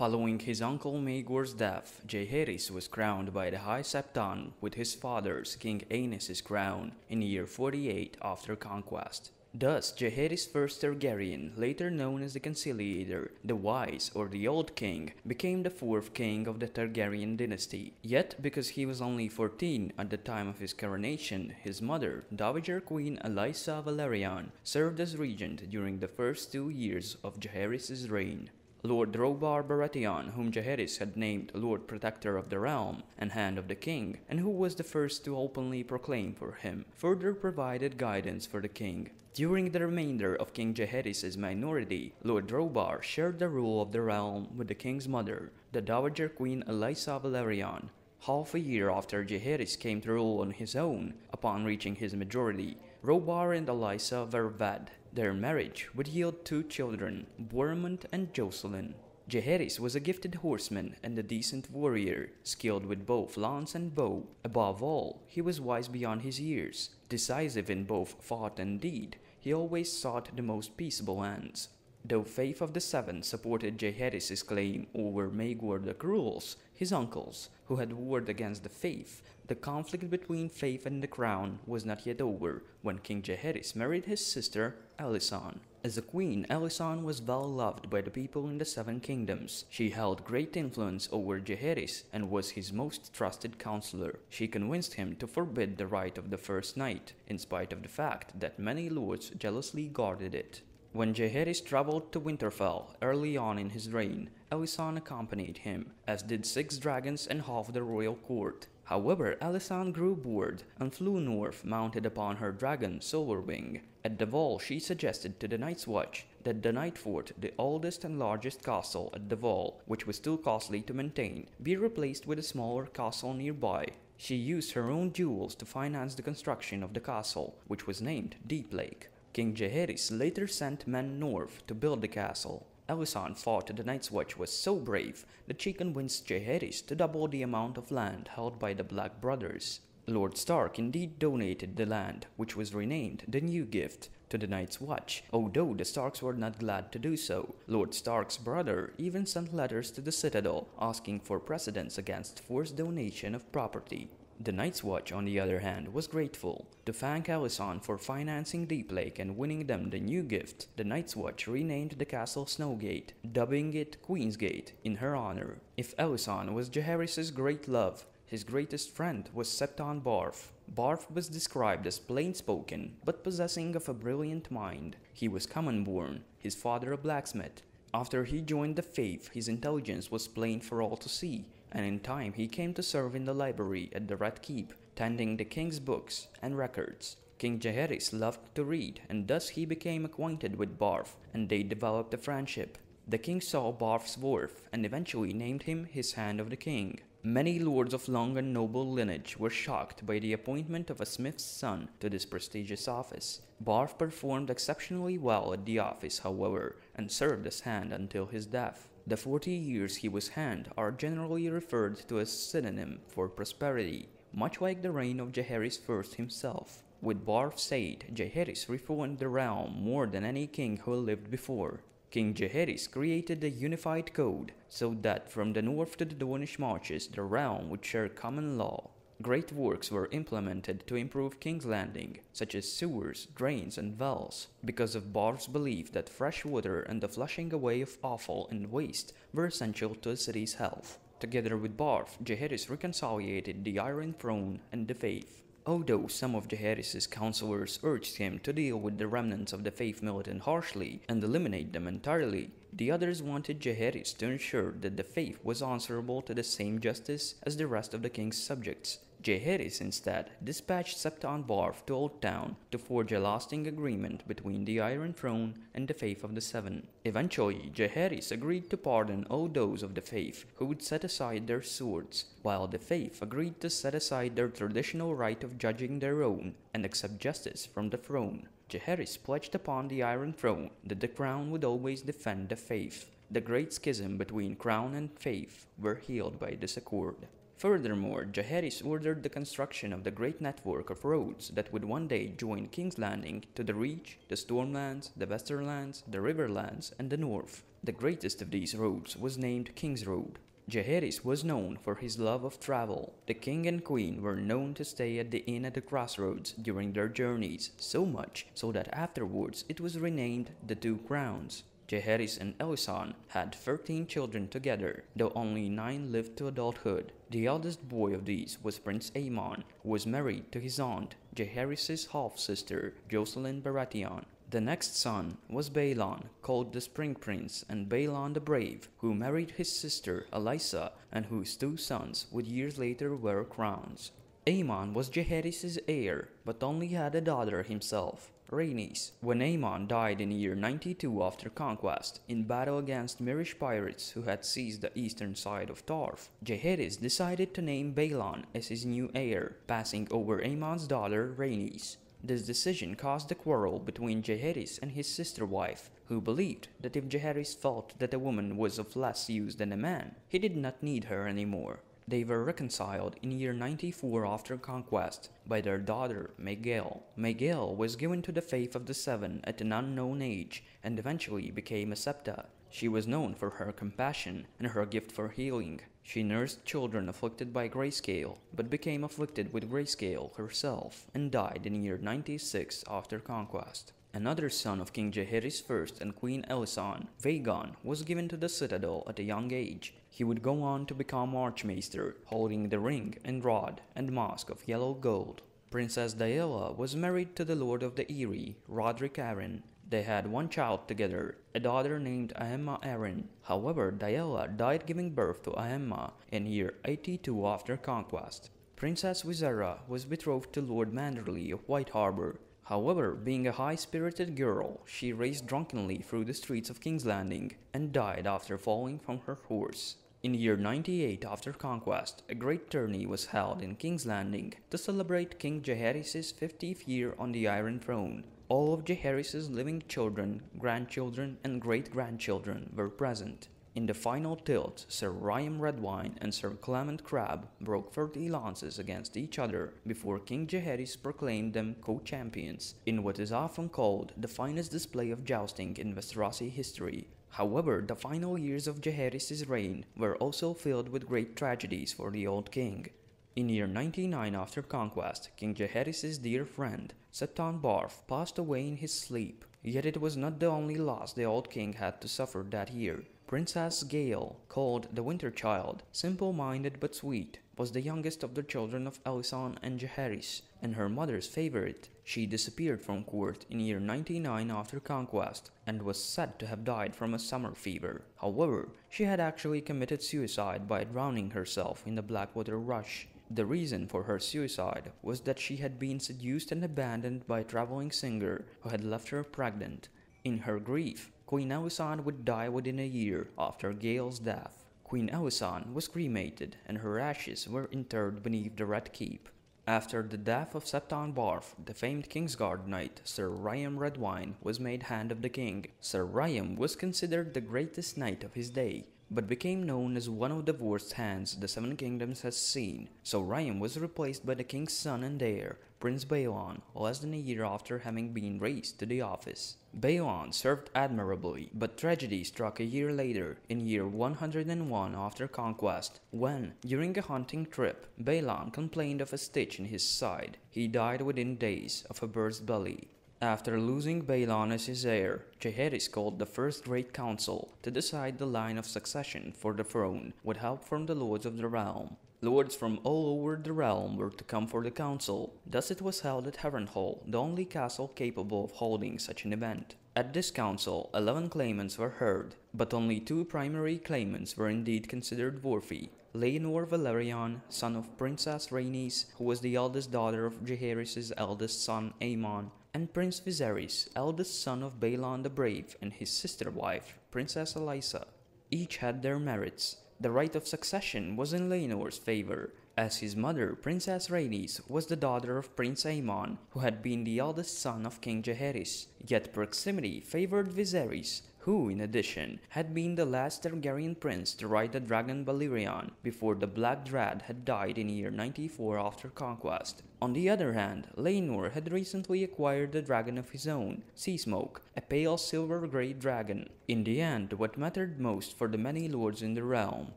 Following his uncle Maegor's death, Jaehaerys was crowned by the High Septon with his father's King Aenys' crown in year 48 after conquest. Thus, Jaehaerys I Targaryen, later known as the Conciliator, the Wise or the Old King, became the fourth king of the Targaryen dynasty. Yet, because he was only 14 at the time of his coronation, his mother, Dowager Queen Alysanne Valerian, served as regent during the first 2 years of Jaehaerys' reign. Lord Robar Baratheon, whom Jaehaerys had named Lord Protector of the Realm and Hand of the King, and who was the first to openly proclaim for him, further provided guidance for the king. During the remainder of King Jaehaerys' minority, Lord Robar shared the rule of the realm with the king's mother, the Dowager Queen Alysanne Valerian. Half a year after Jaehaerys came to rule on his own, upon reaching his majority, Robar and Alysanne were wed. Their marriage would yield 2 children, Bormund and Jocelyn. Jaehaerys was a gifted horseman and a decent warrior, skilled with both lance and bow. Above all, he was wise beyond his years. Decisive in both thought and deed, he always sought the most peaceable ends. Though Faith of the Seven supported Jaehaerys' claim over Maegor the Cruel's, his uncles, who had warred against the Faith, the conflict between Faith and the Crown was not yet over when King Jaehaerys married his sister, Alysanne. As a queen, Alysanne was well loved by the people in the Seven Kingdoms. She held great influence over Jaehaerys and was his most trusted counselor. She convinced him to forbid the right of the First Night, in spite of the fact that many lords jealously guarded it. When Jaehaerys traveled to Winterfell early on in his reign, Alysanne accompanied him, as did 6 dragons and half the royal court. However, Alysanne grew bored and flew north mounted upon her dragon Silverwing. At the Wall, she suggested to the Night's Watch that the Night Fort, the oldest and largest castle at the Wall, which was too costly to maintain, be replaced with a smaller castle nearby. She used her own jewels to finance the construction of the castle, which was named Deep Lake. King Jaehaerys later sent men north to build the castle. Alysanne thought the Night's Watch was so brave that she convinced Jaehaerys to double the amount of land held by the Black Brothers. Lord Stark indeed donated the land, which was renamed the New Gift, to the Night's Watch, although the Starks were not glad to do so. Lord Stark's brother even sent letters to the Citadel asking for precedence against forced donation of property. The Night's Watch, on the other hand, was grateful. To thank Alysanne for financing Deep Lake and winning them the New Gift, the Night's Watch renamed the castle Snowgate, dubbing it Queen's Gate in her honor. If Alysanne was Jaehaerys' great love, his greatest friend was Septon Barth. Barth was described as plain-spoken, but possessing of a brilliant mind. He was common-born, his father a blacksmith. After he joined the Faith, his intelligence was plain for all to see, and in time he came to serve in the library at the Red Keep, tending the king's books and records. King Jaehaerys loved to read, and thus he became acquainted with Barth, and they developed a friendship. The king saw Barth's worth, and eventually named him his Hand of the King. Many lords of long and noble lineage were shocked by the appointment of a smith's son to this prestigious office. Barth performed exceptionally well at the office, however, and served as Hand until his death. The 40 years he was Hand are generally referred to as synonym for prosperity, much like the reign of Jaehaerys I himself. With Barth's aid, Jaehaerys reformed the realm more than any king who lived before. King Jaehaerys created a unified code so that from the north to the Dornish Marches the realm would share common law. Great works were implemented to improve King's Landing, such as sewers, drains, and wells, because of Barth's belief that fresh water and the flushing away of offal and waste were essential to a city's health. Together with Barth, Jaehaerys reconciliated the Iron Throne and the Faith. Although some of Jaehaerys' counselors urged him to deal with the remnants of the Faith militant harshly and eliminate them entirely, the others wanted Jaehaerys to ensure that the Faith was answerable to the same justice as the rest of the king's subjects. Jaehaerys instead dispatched Septon Barth to Old Town to forge a lasting agreement between the Iron Throne and the Faith of the Seven. Eventually, Jaehaerys agreed to pardon all those of the Faith who would set aside their swords, while the Faith agreed to set aside their traditional right of judging their own and accept justice from the throne. Jaehaerys pledged upon the Iron Throne that the Crown would always defend the Faith. The great schism between Crown and Faith were healed by this accord. Furthermore, Jaehaerys ordered the construction of the great network of roads that would one day join King's Landing to the Reach, the Stormlands, the Westerlands, the Riverlands, and the North. The greatest of these roads was named King's Road. Jaehaerys was known for his love of travel. The king and queen were known to stay at the inn at the crossroads during their journeys, so much so that afterwards it was renamed the Two Crowns. Jaehaerys and Alysanne had 13 children together, though only 9 lived to adulthood. The eldest boy of these was Prince Aemon, who was married to his aunt, Jaehaerys' half-sister, Jocelyn Baratheon. The next son was Baelon, called the Spring Prince, and Baelon the Brave, who married his sister Alyssa, and whose 2 sons would years later wear crowns. Aemon was Jaehaerys' heir, but only had a daughter himself, Rhaenys. When Aemon died in year 92 after conquest, in battle against Mirish pirates who had seized the eastern side of Tarth, Jaehaerys decided to name Baelon as his new heir, passing over Aemon's daughter Rhaenys. This decision caused a quarrel between Jaehaerys and his sister wife, who believed that if Jaehaerys felt that a woman was of less use than a man, he did not need her anymore. They were reconciled in year 94 after conquest by their daughter Maegelle. Maegelle was given to the faith of the Seven at an unknown age and eventually became a septa. She was known for her compassion and her gift for healing. She nursed children afflicted by grayscale, but became afflicted with grayscale herself and died in year 96 after conquest. Another son of King Jaehaerys I and Queen Alysanne, Vaegon, was given to the citadel at a young age. He would go on to become Archmaester, holding the ring and rod and mask of yellow gold. Princess Daella was married to the Lord of the Eyrie, Roderick Arryn. They had 1 child together, a daughter named Aemma Arryn. However, Daella died giving birth to Aemma in year 82 after conquest. Princess Visera was betrothed to Lord Manderley of White Harbor. However, being a high-spirited girl, she raced drunkenly through the streets of King's Landing and died after falling from her horse. In year 98 after conquest, a great tourney was held in King's Landing to celebrate King Jaehaerys' 50th year on the Iron Throne. All of Jaehaerys' living children, grandchildren, and great-grandchildren were present. In the final tilt, Sir Ryam Redwine and Sir Clement Crabbe broke 30 lances against each other before King Jaehaerys proclaimed them co-champions in what is often called the finest display of jousting in Westerosi history. However, the final years of Jaehaerys' reign were also filled with great tragedies for the old king. In year 99 after conquest, King Jaehaerys' dear friend, Septon Barth, passed away in his sleep. Yet it was not the only loss the old king had to suffer that year. Princess Gale, called the Winter Child, simple-minded but sweet, was the youngest of the children of Alysanne and Jaehaerys, and her mother's favorite. She disappeared from court in year 99 after conquest, and was said to have died from a summer fever. However, she had actually committed suicide by drowning herself in the Blackwater Rush. The reason for her suicide was that she had been seduced and abandoned by a traveling singer who had left her pregnant. In her grief, Queen Alysanne would die within a year after Gale's death. Queen Alysanne was cremated and her ashes were interred beneath the Red Keep. After the death of Septon Barth, the famed Kingsguard knight Sir Ryam Redwine was made Hand of the King. Sir Ryam was considered the greatest knight of his day, but became known as one of the worst hands the Seven Kingdoms has seen. So Ryam was replaced by the king's son and heir, Prince Baelon, less than a year after having been raised to the office. Baelon served admirably, but tragedy struck a year later, in year 101 after conquest, when, during a hunting trip, Baelon complained of a stitch in his side. He died within days of a burst belly. After losing Baelon as his heir, Jaehaerys called the First Great Council to decide the line of succession for the throne with help from the Lords of the Realm. Lords from all over the realm were to come for the council, thus it was held at Harrenhal, the only castle capable of holding such an event. At this council, 11 claimants were heard, but only 2 primary claimants were indeed considered worthy. Laenor Velaryon, son of Princess Rhaenys, who was the eldest daughter of Jaehaerys' eldest son Aemon, and Prince Viserys, eldest son of Baelon the Brave and his sister wife, Princess Alyssa. Each had their merits. The right of succession was in Laenor's favor, as his mother, Princess Rhaenys, was the daughter of Prince Aemon, who had been the eldest son of King Jaehaerys. Yet proximity favored Viserys, who, in addition, had been the last Targaryen prince to ride the dragon Balerion before the Black Dread had died in year 94 after conquest. On the other hand, Laenor had recently acquired a dragon of his own, Seasmoke, a pale silver-grey dragon. In the end, what mattered most for the many lords in the realm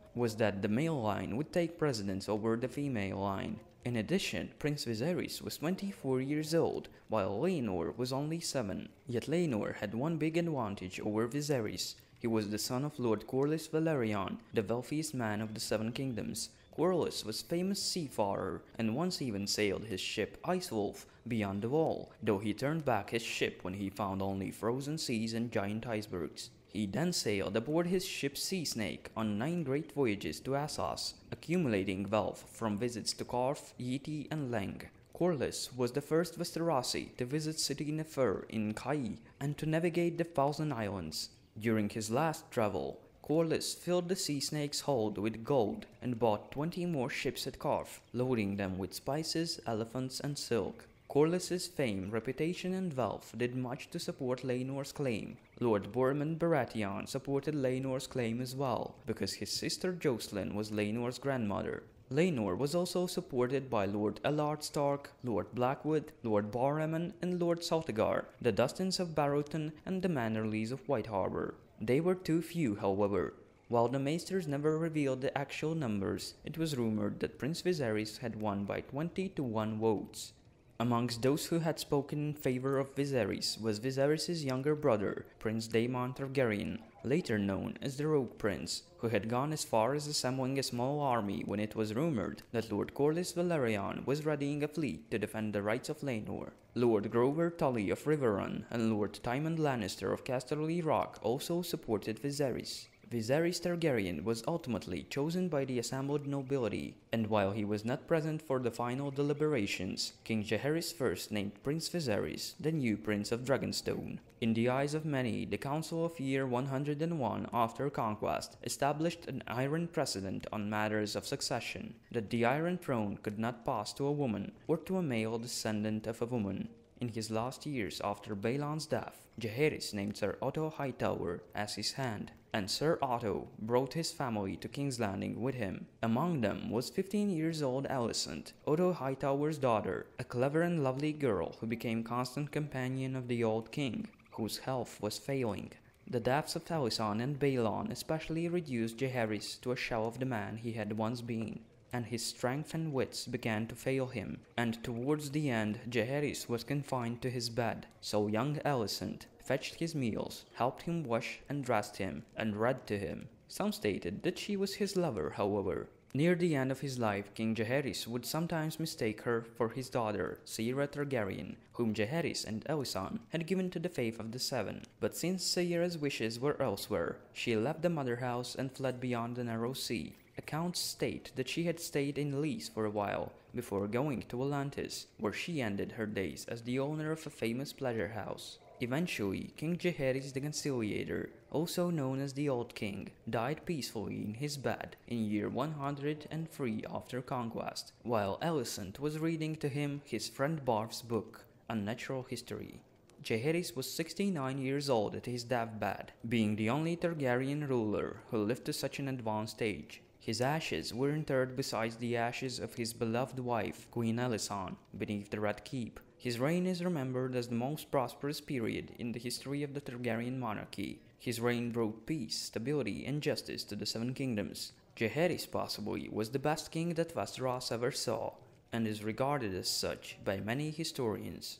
was that the male line would take precedence over the female line. In addition, Prince Viserys was 24 years old, while Laenor was only 7. Yet Laenor had one big advantage over Viserys. He was the son of Lord Corlys Velaryon, the wealthiest man of the Seven Kingdoms. Corlys was a famous seafarer, and once even sailed his ship Ice Wolf beyond the wall, though he turned back his ship when he found only frozen seas and giant icebergs. He then sailed aboard his ship Sea Snake on 9 great voyages to Assos, accumulating wealth from visits to Corf, Yeti, and Leng. Corlys was the first Westerosi to visit City Nefer in Kai and to navigate the Thousand Islands. During his last travel, Corlys filled the Sea Snake's hold with gold and bought 20 more ships at Corf, loading them with spices, elephants, and silk. Corlys's fame, reputation, and wealth did much to support Laenor's claim. Lord Bormund Baratheon supported Laenor's claim as well, because his sister Jocelyn was Laenor's grandmother. Laenor was also supported by Lord Ellard Stark, Lord Blackwood, Lord Barrowman, and Lord Saltagar, the Dustins of Barrowton, and the Mannerleys of White Harbor. They were too few, however. While the Maesters never revealed the actual numbers, it was rumored that Prince Viserys had won by 20-1 votes. Amongst those who had spoken in favor of Viserys was Viserys' younger brother, Prince Daemon Targaryen, later known as the Rogue Prince, who had gone as far as assembling a small army when it was rumored that Lord Corlys Velaryon was readying a fleet to defend the rights of Laenor. Lord Grover Tully of Riverrun and Lord Tywin Lannister of Casterly Rock also supported Viserys. Viserys Targaryen was ultimately chosen by the assembled nobility, and while he was not present for the final deliberations, King Jaehaerys first named Prince Viserys the new Prince of Dragonstone. In the eyes of many, the Council of Year 101 after conquest established an iron precedent on matters of succession, that the Iron Throne could not pass to a woman or to a male descendant of a woman. In his last years after Balon's death, Jaehaerys named Sir Otto Hightower as his hand, and Sir Otto brought his family to King's Landing with him. Among them was 15 years old Alysanne, Otto Hightower's daughter, a clever and lovely girl who became constant companion of the old king, whose health was failing. The deaths of Alysanne and Balon especially reduced Jaehaerys to a shell of the man he had once been, and his strength and wits began to fail him, and towards the end Jaehaerys was confined to his bed, so young Alysanne fetched his meals, helped him wash and dressed him, and read to him. Some stated that she was his lover, however. Near the end of his life, King Jaehaerys would sometimes mistake her for his daughter, Saera Targaryen, whom Jaehaerys and Alysanne had given to the faith of the Seven. But since Saera's wishes were elsewhere, she left the mother house and fled beyond the narrow sea. Accounts state that she had stayed in Lys for a while, before going to Atlantis, where she ended her days as the owner of a famous pleasure house. Eventually, King Jaehaerys the Conciliator, also known as the Old King, died peacefully in his bed in year 103 after conquest, while Alysanne was reading to him his friend Barf's book, Unnatural History. Jaehaerys was 69 years old at his deathbed, being the only Targaryen ruler who lived to such an advanced age. His ashes were interred beside the ashes of his beloved wife, Queen Alysanne, beneath the Red Keep. His reign is remembered as the most prosperous period in the history of the Targaryen monarchy. His reign brought peace, stability, and justice to the Seven Kingdoms. Jaehaerys possibly was the best king that Westeros ever saw, and is regarded as such by many historians.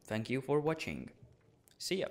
Thank you for watching. See ya!